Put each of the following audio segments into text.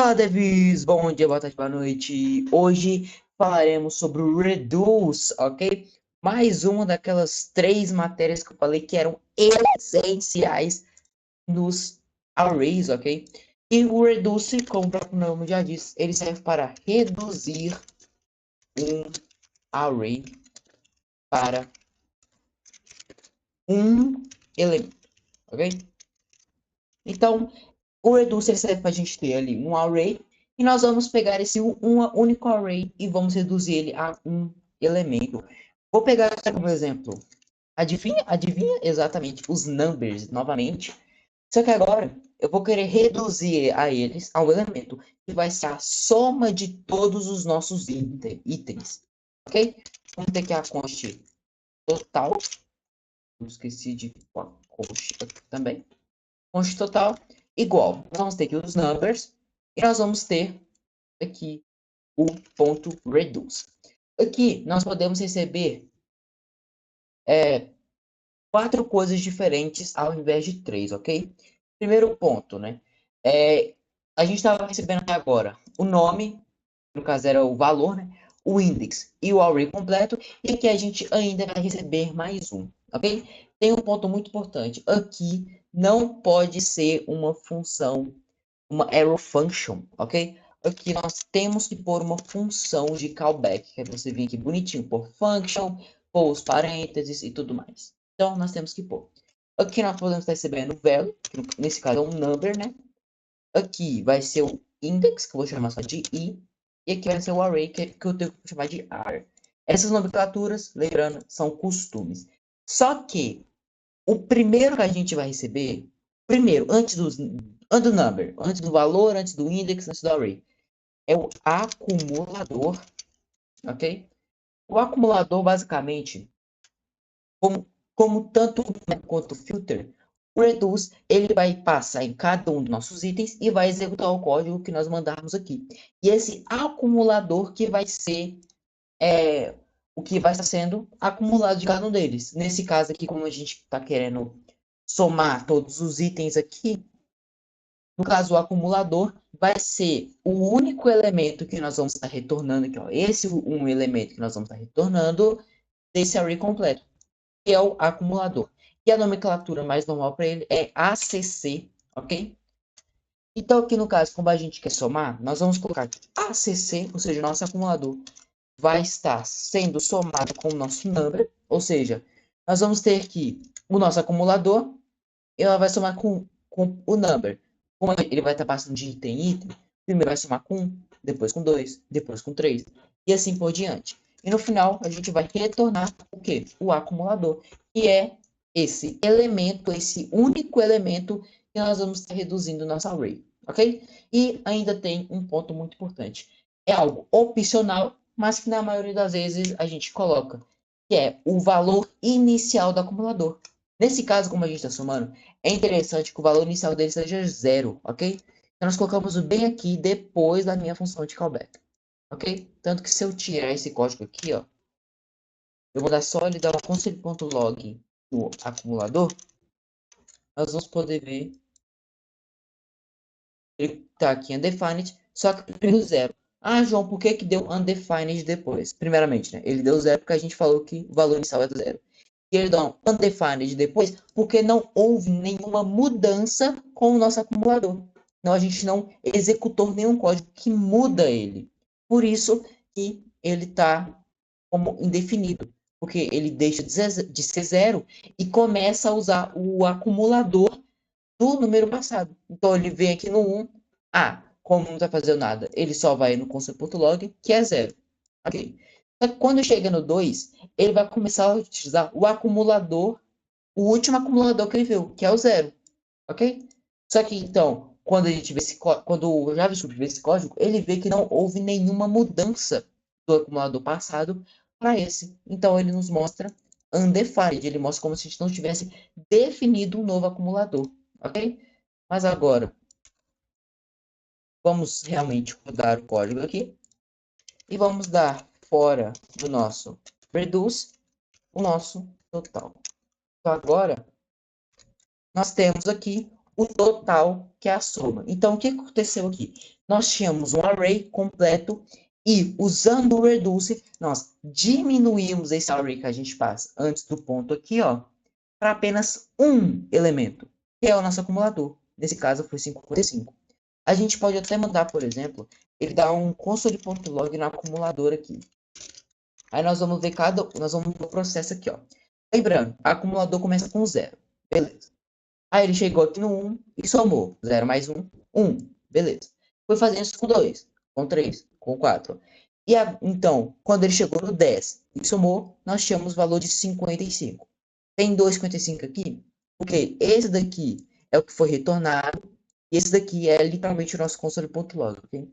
Fala, Devis! Bom dia, boa tarde, boa noite. Hoje falaremos sobre o Reduce, ok? Mais uma daquelas 3 matérias que eu falei que eram essenciais nos arrays, ok? E o Reduce, como o próprio nome já diz, ele serve para reduzir um array para um elemento, ok? Então, o reduce ele serve para a gente ter ali um array e nós vamos pegar esse único array e vamos reduzir ele a um elemento. Vou pegar como exemplo. Adivinha? Adivinha exatamente os numbers novamente. Só que agora eu vou querer reduzir a eles a um elemento que vai ser a soma de todos os nossos itens. Ok? Vamos ter aqui a const total. Eu esqueci de pôr a const aqui também. Const total igual. Nós vamos ter aqui os numbers e nós vamos ter aqui o ponto reduce. Aqui nós podemos receber 4 coisas diferentes ao invés de 3, ok? Primeiro ponto, né? A gente estava recebendo até agora o nome, no caso era o valor, né? O index e o array completo, e aqui a gente ainda vai receber mais um, ok? Tem um ponto muito importante. Aqui não pode ser uma função, uma arrow function, ok? Aqui nós temos que pôr uma função de callback, que é você vir aqui bonitinho, por function, pôr os parênteses e tudo mais. Então, nós temos que pôr. Aqui nós podemos estar recebendo o value, que nesse caso é um number, né? Aqui vai ser o index, que eu vou chamar só de i, e aqui vai ser o array, que eu tenho que chamar de r. Essas nomenclaturas, lembrando, são costumes. Só que o primeiro que a gente vai receber, primeiro, antes do number, antes do valor, antes do index, antes do array, é o acumulador, ok? O acumulador, basicamente, como tanto o quanto o filter, o reduce, ele vai passar em cada um dos nossos itens e vai executar o código que nós mandarmos aqui. E esse acumulador que vai ser o que vai estar sendo acumulado de cada um deles. Nesse caso aqui, como a gente está querendo somar todos os itens aqui, no caso, o acumulador vai ser o único elemento que nós vamos estar retornando aqui, ó. Esse um elemento que nós vamos estar retornando desse array completo, que é o acumulador. E a nomenclatura mais normal para ele é ACC, ok? Então, aqui no caso, como a gente quer somar, nós vamos colocar aqui ACC, ou seja, o nosso acumulador vai estar sendo somado com o nosso number, ou seja, nós vamos ter aqui o nosso acumulador, e ela vai somar com o number. Como ele vai estar passando de item em item, primeiro vai somar com 1, depois com 2, depois com 3, e assim por diante. E no final, a gente vai retornar o quê? O acumulador, que é esse elemento, esse único elemento que nós vamos estar reduzindo nosso array, ok? E ainda tem um ponto muito importante. É algo opcional, mas que na maioria das vezes a gente coloca, que é o valor inicial do acumulador. Nesse caso, como a gente está somando, é interessante que o valor inicial dele seja 0, ok? Então, nós colocamos bem aqui depois da minha função de callback, ok? Tanto que se eu tirar esse código aqui, ó, eu vou dar só ele dar o console.log do acumulador, nós vamos poder ver ele está aqui undefined, só que primeiro 0. Ah, João, por que deu undefined depois? Primeiramente, né? Ele deu 0 porque a gente falou que o valor inicial é do 0. E ele dá um undefined depois porque não houve nenhuma mudança com o nosso acumulador. Então, a gente não executou nenhum código que muda ele. Por isso que ele está como indefinido. Porque ele deixa de ser 0 e começa a usar o acumulador do número passado. Então, ele vem aqui no 1. Como não está fazendo nada, ele só vai no console.log, que é 0. Ok? Só que quando chega no 2, ele vai começar a utilizar o acumulador, o último acumulador que ele viu, que é o 0. Ok? Só que, então, quando a gente vê quando o JavaScript vê esse código, ele vê que não houve nenhuma mudança do acumulador passado para esse. Então, ele nos mostra undefined. Ele mostra como se a gente não tivesse definido um novo acumulador. Ok? Mas agora, vamos realmente rodar o código aqui. E vamos dar fora do nosso reduce o nosso total. Então, agora, nós temos aqui o total, que é a soma. Então, o que aconteceu aqui? Nós tínhamos um array completo e, usando o reduce, nós diminuímos esse array que a gente passa antes do ponto aqui, ó, para apenas um elemento, que é o nosso acumulador. Nesse caso, foi 55. A gente pode até mandar, por exemplo, ele dar um console.log no acumulador aqui. Aí nós vamos ver nós vamos ver o processo aqui, ó. Lembrando, o acumulador começa com 0. Beleza. Aí ele chegou aqui no 1 e somou. 0 mais 1, 1. Beleza. Foi fazendo isso com 2, com 3, com 4. Então, quando ele chegou no 10 e somou, nós tínhamos o valor de 55. Tem 2,55 aqui, porque esse daqui é o que foi retornado, e esse daqui é literalmente o nosso console.log, ok?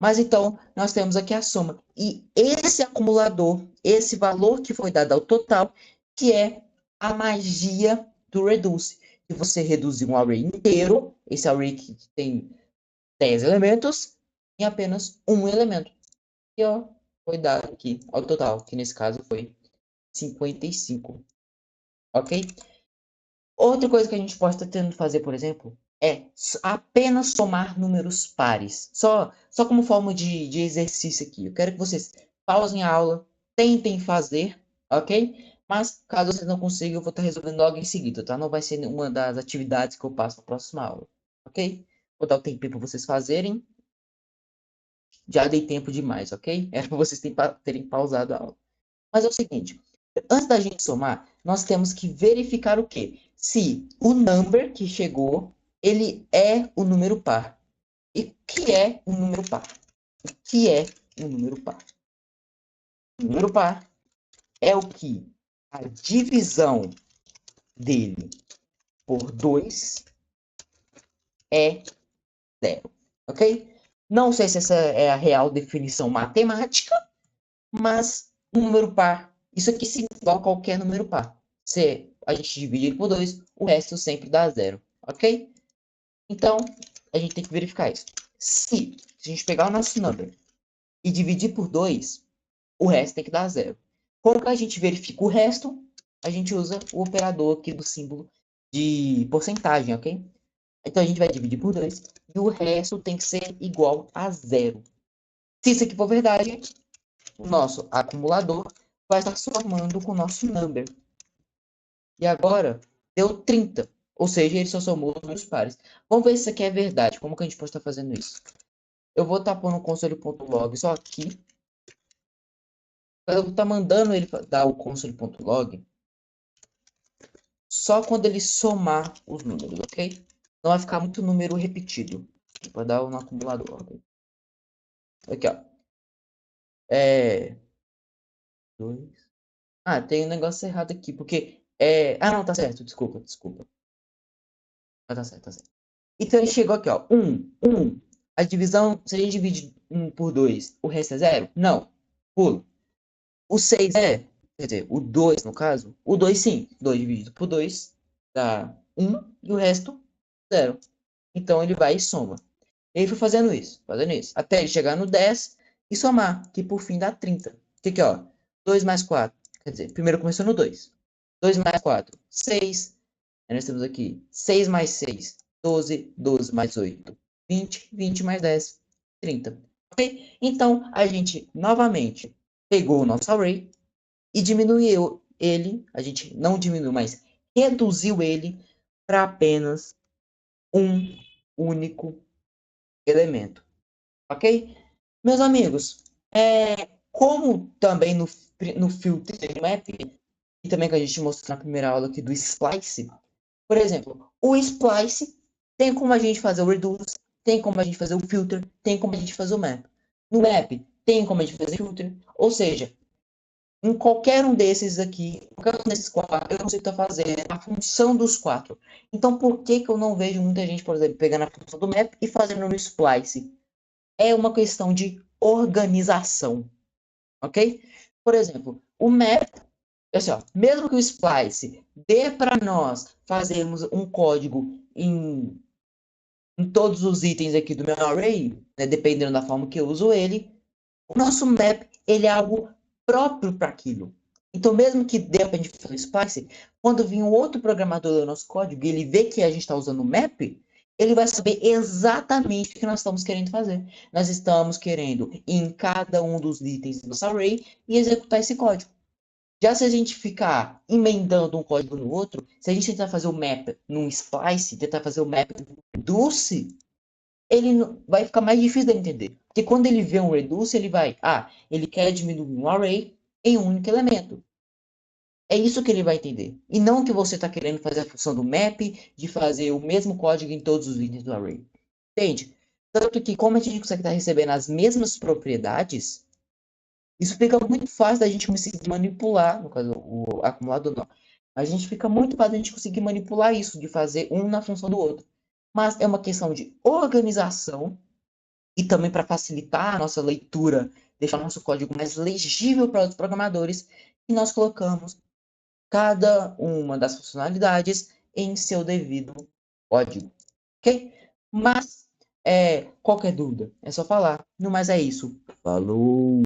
Mas então, nós temos aqui a soma. E esse acumulador, esse valor que foi dado ao total, que é a magia do reduce. Que você reduzir um array inteiro, esse array que tem 10 elementos, em apenas um elemento. E ó, foi dado aqui ao total, que nesse caso foi 55. Ok? Outra coisa que a gente pode estar tentando fazer, por exemplo, é apenas somar números pares. Só como forma de exercício aqui. Eu quero que vocês pausem a aula, tentem fazer, ok? Mas, caso vocês não consigam, eu vou estar resolvendo logo em seguida, tá? Não vai ser uma das atividades que eu passo na próxima aula, ok? Vou dar o tempinho para vocês fazerem. Já dei tempo demais, ok? Era para vocês terem pausado a aula. Mas é o seguinte, antes da gente somar, nós temos que verificar o quê? Se o number que chegou, ele é o número par. E o que é um número par? O que é um número par? O número par é o que a divisão dele por 2 é 0, ok? Não sei se essa é a real definição matemática, mas um número par, isso aqui se igual a qualquer número par. Se a gente dividir por 2, o resto sempre dá 0, ok? Então, a gente tem que verificar isso. Se a gente pegar o nosso number e dividir por 2, o resto tem que dar 0. Quando a gente verifica o resto, a gente usa o operador aqui do símbolo de porcentagem, ok? Então, a gente vai dividir por 2 e o resto tem que ser igual a 0. Se isso aqui for verdade, o nosso acumulador vai estar somando com o nosso number. E agora, deu 30. Ou seja, ele só somou os números pares. Vamos ver se isso aqui é verdade. Como que a gente pode estar fazendo isso? Eu vou estar pondo o console.log só aqui. Eu vou estar mandando ele dar o console.log só quando ele somar os números, ok? Não vai ficar muito número repetido. Vou dar no acumulador. Okay? Aqui, ó. Dois. Ah, tem um negócio errado aqui, porque Ah, não, tá certo. Desculpa. Ah, tá certo. Então, ele chegou aqui, ó. 1. A divisão, se a gente divide 1 por 2, o resto é 0? Não. Pulo. O 6 quer dizer, o 2 no caso. O 2 sim. 2 dividido por 2 dá 1 e o resto 0. Então, ele vai e soma. Ele foi fazendo isso, até ele chegar no 10 e somar, que por fim dá 30. Aqui, ó. 2 mais 4. Quer dizer, primeiro começou no 2. 2 mais 4, 6. Aí nós temos aqui 6 mais 6, 12. 12 mais 8, 20. 20 mais 10, 30. Ok? Então, a gente novamente pegou o nosso array e diminuiu ele. A gente não diminuiu, mas reduziu ele para apenas um único elemento. Ok? Meus amigos, como também no filter map, e também que a gente mostrou na primeira aula aqui do splice, por exemplo, o splice tem como a gente fazer o reduce, tem como a gente fazer o filter, tem como a gente fazer o map. No map, tem como a gente fazer o filter, ou seja, em qualquer um desses aqui, qualquer um desses 4, eu consigo estar fazendo a função dos 4. Então, por que eu não vejo muita gente, por exemplo, pegando a função do map e fazendo no splice? É uma questão de organização, ok? Por exemplo, o map, assim, ó, mesmo que o splice dê para nós fazermos um código em todos os itens aqui do meu array, né, dependendo da forma que eu uso ele, o nosso map ele é algo próprio para aquilo. Então, mesmo que dê para a gente fazer splice, quando vir um outro programador do nosso código e ele vê que a gente está usando o map, ele vai saber exatamente o que nós estamos querendo fazer. Nós estamos querendo ir em cada um dos itens do nosso array e executar esse código. Já se a gente ficar emendando um código no outro, se a gente tentar fazer o map num splice, tentar fazer o map no reduce, vai ficar mais difícil de entender. Porque quando ele vê um reduce, ele quer diminuir um array em um único elemento. É isso que ele vai entender. E não que você está querendo fazer a função do map, de fazer o mesmo código em todos os itens do array. Entende? Tanto que, como a gente consegue estar recebendo as mesmas propriedades, isso fica muito fácil da gente conseguir manipular, no caso, o acumulador não. A gente fica muito fácil da gente conseguir manipular isso, de fazer um na função do outro. Mas é uma questão de organização e também para facilitar a nossa leitura, deixar o nosso código mais legível para os programadores, que nós colocamos cada uma das funcionalidades em seu devido código, ok? Mas, qualquer dúvida, é só falar. No mais é isso. Falou!